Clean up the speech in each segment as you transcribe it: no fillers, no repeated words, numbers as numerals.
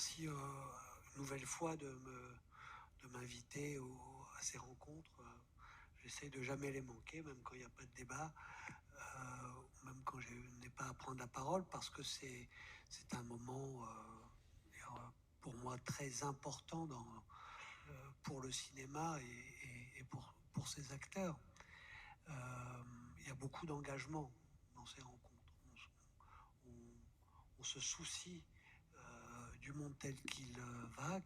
merci une nouvelle fois de m'inviter à ces rencontres. J'essaie de jamais les manquer, même quand il n'y a pas de débat, même quand je n'ai pas à prendre la parole, parce que c'est un moment pour moi très important pour le cinéma et pour ses acteurs. Il y a beaucoup d'engagement dans ces rencontres. On se soucie du monde tel qu'il va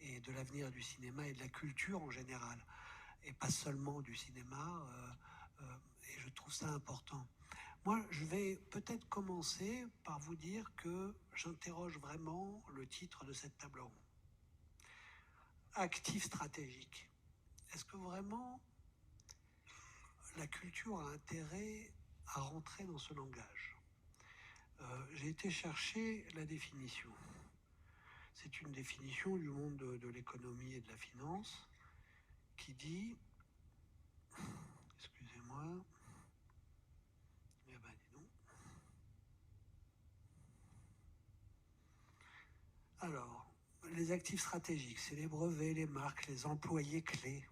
et de l'avenir du cinéma et de la culture en général, et pas seulement du cinéma, et je trouve ça important. Moi, je vais peut-être commencer par vous dire que j'interroge vraiment le titre de cette table ronde. Actif stratégique. Est-ce que vraiment la culture a intérêt à rentrer dans ce langage ? J'ai été chercher la définition. C'est une définition du monde de l'économie et de la finance qui dit, excusez-moi, eh ben dis donc. Alors, les actifs stratégiques, c'est les brevets, les marques, les employés clés,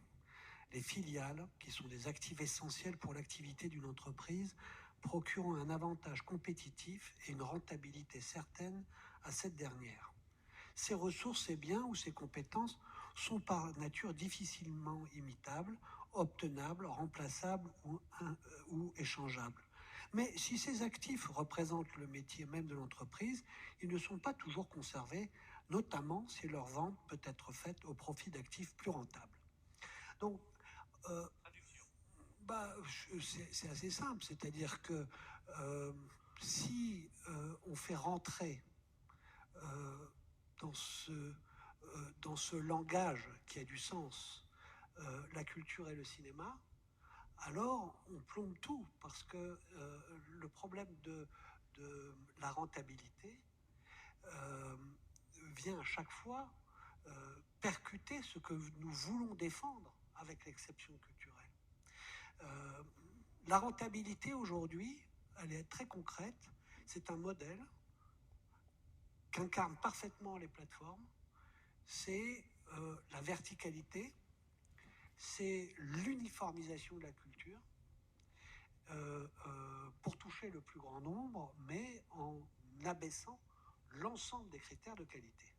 les filiales, qui sont des actifs essentiels pour l'activité d'une entreprise, procurant un avantage compétitif et une rentabilité certaine à cette dernière. Ces ressources, ces biens ou ces compétences sont par nature difficilement imitables, obtenables, remplaçables ou échangeables. Mais si ces actifs représentent le métier même de l'entreprise, ils ne sont pas toujours conservés, notamment si leur vente peut être faite au profit d'actifs plus rentables. Donc, c'est assez simple, c'est-à-dire que si on fait rentrer dans ce langage qui a du sens la culture et le cinéma, alors on plombe tout, parce que le problème de la rentabilité vient à chaque fois percuter ce que nous voulons défendre avec l'exception culturelle. La rentabilité aujourd'hui, elle est très concrète, c'est un modèle qu'incarnent parfaitement les plateformes, c'est la verticalité, c'est l'uniformisation de la culture pour toucher le plus grand nombre, mais en abaissant l'ensemble des critères de qualité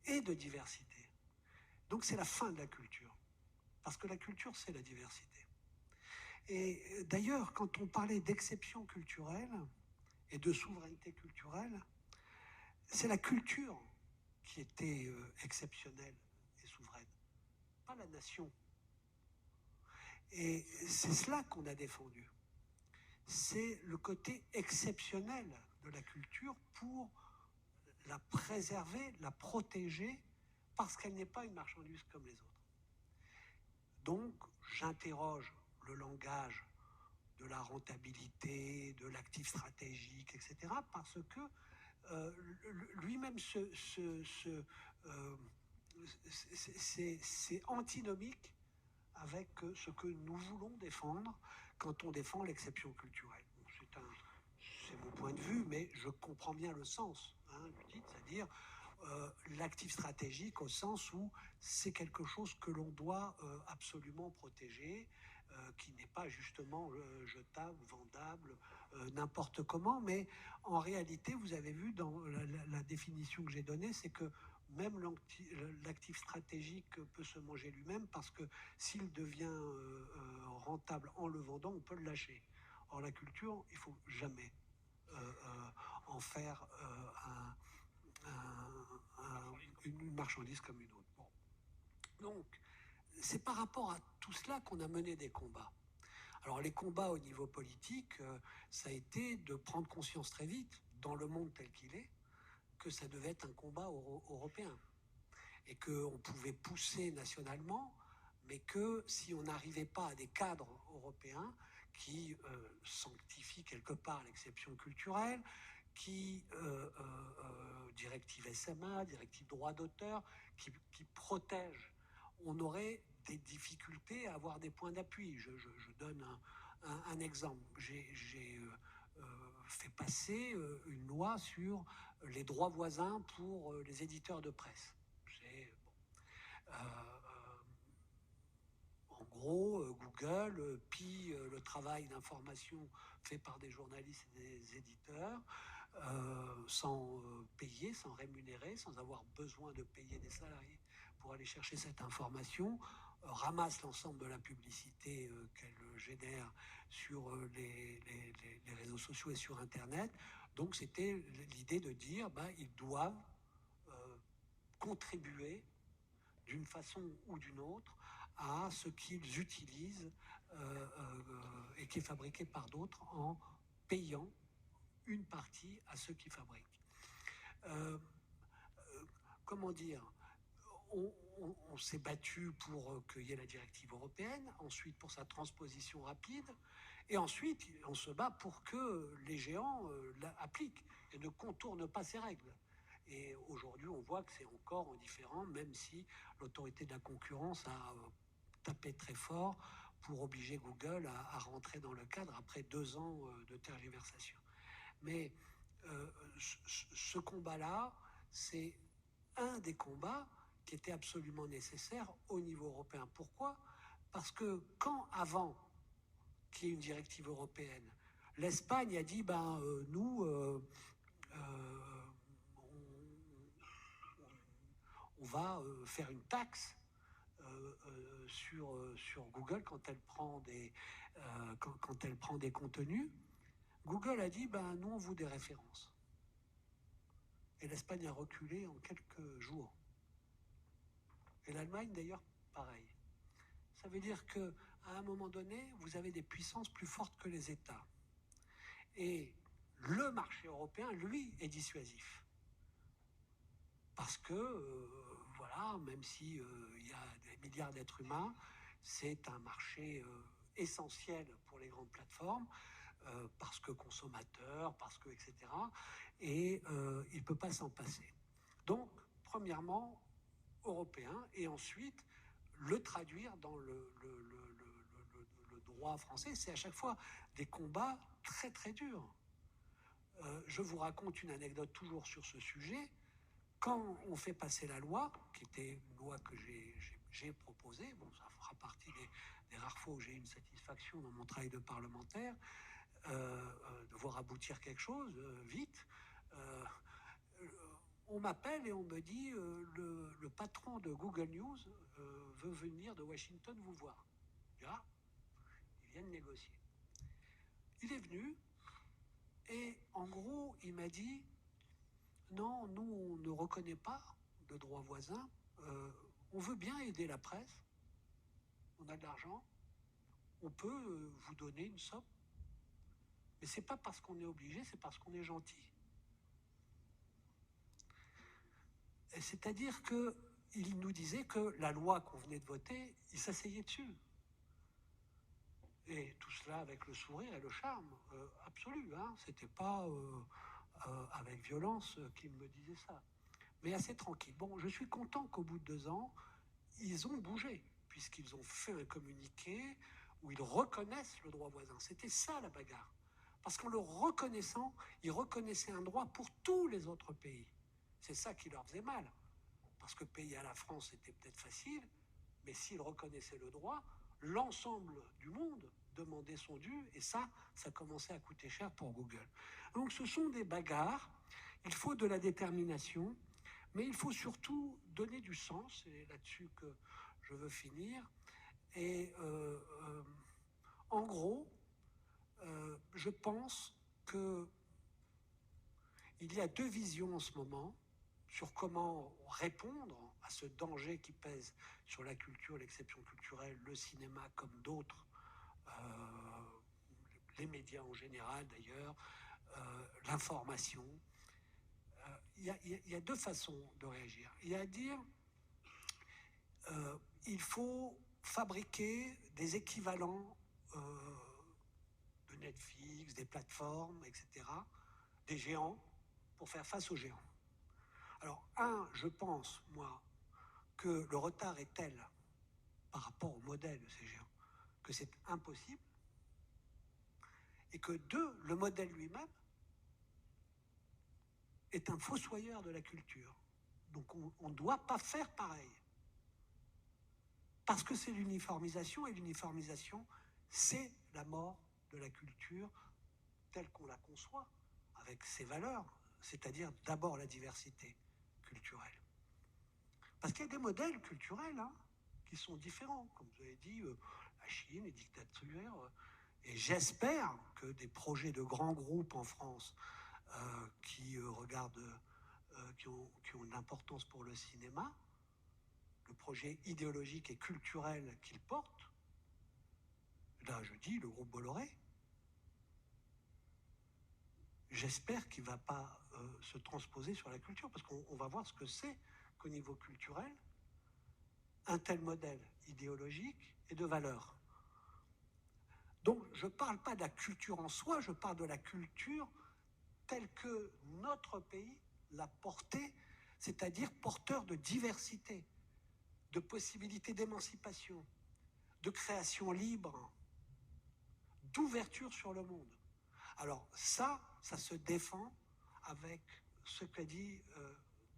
et de diversité. Donc c'est la fin de la culture, parce que la culture, c'est la diversité. Et d'ailleurs, quand on parlait d'exception culturelle et de souveraineté culturelle, c'est la culture qui était exceptionnelle et souveraine, pas la nation. Et c'est cela qu'on a défendu. C'est le côté exceptionnel de la culture pour la préserver, la protéger, parce qu'elle n'est pas une marchandise comme les autres. Donc, j'interroge le langage de la rentabilité, de l'actif stratégique, etc., parce que lui-même c'est antinomique avec ce que nous voulons défendre quand on défend l'exception culturelle. C'est mon point de vue, mais je comprends bien le sens du titre, c'est-à-dire l'actif stratégique au sens où c'est quelque chose que l'on doit absolument protéger, qui n'est pas justement jetable, vendable, n'importe comment, mais en réalité, vous avez vu dans la définition que j'ai donnée, c'est que même l'actif stratégique peut se manger lui-même, parce que s'il devient rentable en le vendant, on peut le lâcher. Or, la culture, il ne faut jamais en faire une marchandise comme une autre. Bon. Donc, c'est par rapport à tout cela qu'on a mené des combats. Alors, les combats au niveau politique, ça a été de prendre conscience très vite, dans le monde tel qu'il est, que ça devait être un combat européen. Et qu'on pouvait pousser nationalement, mais que si on n'arrivait pas à des cadres européens qui sanctifient quelque part l'exception culturelle, qui directive SMA, directive droit d'auteur, qui protègent, on aurait des difficultés à avoir des points d'appui. Je donne un exemple. J'ai fait passer une loi sur les droits voisins pour les éditeurs de presse. C'est bon. En gros, Google pille le travail d'information fait par des journalistes et des éditeurs sans payer, sans rémunérer, sans avoir besoin de payer des salariés pour aller chercher cette information, ramasse l'ensemble de la publicité qu'elle génère sur les réseaux sociaux et sur Internet. Donc c'était l'idée de dire ils doivent contribuer d'une façon ou d'une autre à ce qu'ils utilisent et qui est fabriqué par d'autres en payant une partie à ceux qui fabriquent. Comment dire, on s'est battu pour qu'il y ait la directive européenne, ensuite pour sa transposition rapide, et ensuite on se bat pour que les géants l'appliquent et ne contournent pas ces règles. Et aujourd'hui, on voit que c'est encore indifférent, même si l'autorité de la concurrence a tapé très fort pour obliger Google à rentrer dans le cadre après 2 ans de tergiversation. Mais ce combat-là, c'est un des combats qui était absolument nécessaire au niveau européen. Pourquoi ? Parce que quand, avant qu'il y ait une directive européenne, l'Espagne a dit, nous, on va faire une taxe sur Google quand elle prend des contenus. Google a dit, nous, on veut des références. Et l'Espagne a reculé en quelques jours. Et l'Allemagne, d'ailleurs, pareil. Ça veut dire qu'à un moment donné, vous avez des puissances plus fortes que les États. Et le marché européen, lui, est dissuasif. Parce que, voilà, même s'il y a des milliards d'êtres humains, c'est un marché essentiel pour les grandes plateformes, parce que consommateurs, parce que, etc. Et il ne peut pas s'en passer. Donc, premièrement, européen, et ensuite, le traduire dans le droit français. C'est à chaque fois des combats très très durs. Je vous raconte une anecdote toujours sur ce sujet. Quand on fait passer la loi, qui était une loi que j'ai proposée, bon, ça fera partie des rares fois où j'ai eu une satisfaction dans mon travail de parlementaire, de voir aboutir quelque chose vite, on m'appelle et on me dit le patron de Google News veut venir de Washington vous voir. Là, ils viennent négocier. Il est venu et en gros, il m'a dit non, nous, on ne reconnaît pas de droit voisin. On veut bien aider la presse. On a de l'argent. On peut vous donner une somme. Mais c'est pas parce qu'on est obligé, c'est parce qu'on est gentil. C'est-à-dire qu'il nous disait que la loi qu'on venait de voter, il s'asseyait dessus. Et tout cela avec le sourire et le charme absolu. Hein. C'était pas avec violence qu'il me disait ça. Mais assez tranquille. Bon, je suis content qu'au bout de 2 ans, ils ont bougé, puisqu'ils ont fait un communiqué où ils reconnaissent le droit voisin. C'était ça la bagarre. Parce qu'en le reconnaissant, ils reconnaissaient un droit pour tous les autres pays. C'est ça qui leur faisait mal. Parce que payer à la France, c'était peut-être facile, mais s'ils reconnaissaient le droit, l'ensemble du monde demandait son dû, et ça commençait à coûter cher pour Google. Donc ce sont des bagarres, il faut de la détermination, mais il faut surtout donner du sens, et c'est là-dessus que je veux finir. Et en gros, je pense qu'il y a 2 visions en ce moment sur comment répondre à ce danger qui pèse sur la culture, l'exception culturelle, le cinéma comme d'autres, les médias en général d'ailleurs, l'information. Il y a 2 façons de réagir. Il y a à dire il faut fabriquer des équivalents de Netflix, des plateformes, etc., des géants, pour faire face aux géants. Alors, je pense, moi, que le retard est tel par rapport au modèle de ces géants que c'est impossible, et que 2, le modèle lui-même est un fossoyeur de la culture. Donc on ne doit pas faire pareil. Parce que c'est l'uniformisation, et l'uniformisation, c'est la mort de la culture telle qu'on la conçoit, avec ses valeurs, c'est-à-dire d'abord la diversité culturelle. Parce qu'il y a des modèles culturels qui sont différents, comme vous avez dit, la Chine, les dictatures, et j'espère que des projets de grands groupes en France qui regardent, qui ont une importance pour le cinéma, le projet idéologique et culturel qu'ils portent, là je dis le groupe Bolloré, j'espère qu'il ne va pas se transposer sur la culture, parce qu'on va voir ce que c'est qu'au niveau culturel, un tel modèle idéologique et de valeurs. Donc je ne parle pas de la culture en soi, je parle de la culture telle que notre pays l'a portée, c'est-à-dire porteur de diversité, de possibilités d'émancipation, de création libre, d'ouverture sur le monde. Alors ça se défend avec ce qu'a dit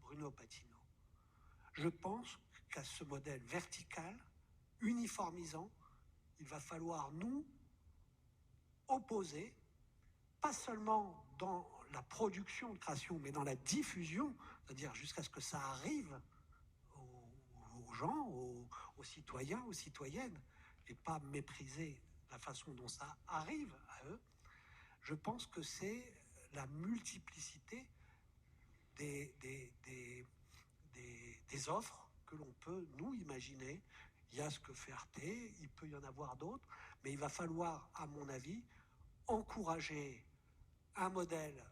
Bruno Patino. Je pense qu'à ce modèle vertical, uniformisant, il va falloir nous opposer, pas seulement dans la production de création, mais dans la diffusion, c'est-à-dire jusqu'à ce que ça arrive aux gens, aux citoyens, aux citoyennes, et pas mépriser la façon dont ça arrive à eux. Je pense que c'est la multiplicité des offres que l'on peut nous imaginer. Il y a ce que fait Arte, il peut y en avoir d'autres, mais il va falloir, à mon avis, encourager un modèle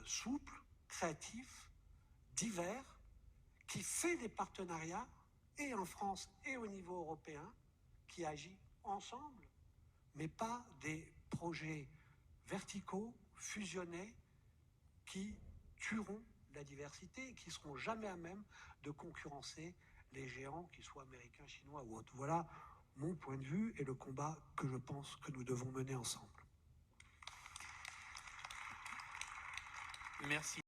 souple, créatif, divers, qui fait des partenariats, et en France et au niveau européen, qui agit ensemble, mais pas des projets verticaux, fusionnés, qui tueront la diversité et qui ne seront jamais à même de concurrencer les géants, qu'ils soient américains, chinois ou autres. Voilà mon point de vue et le combat que je pense que nous devons mener ensemble. Merci.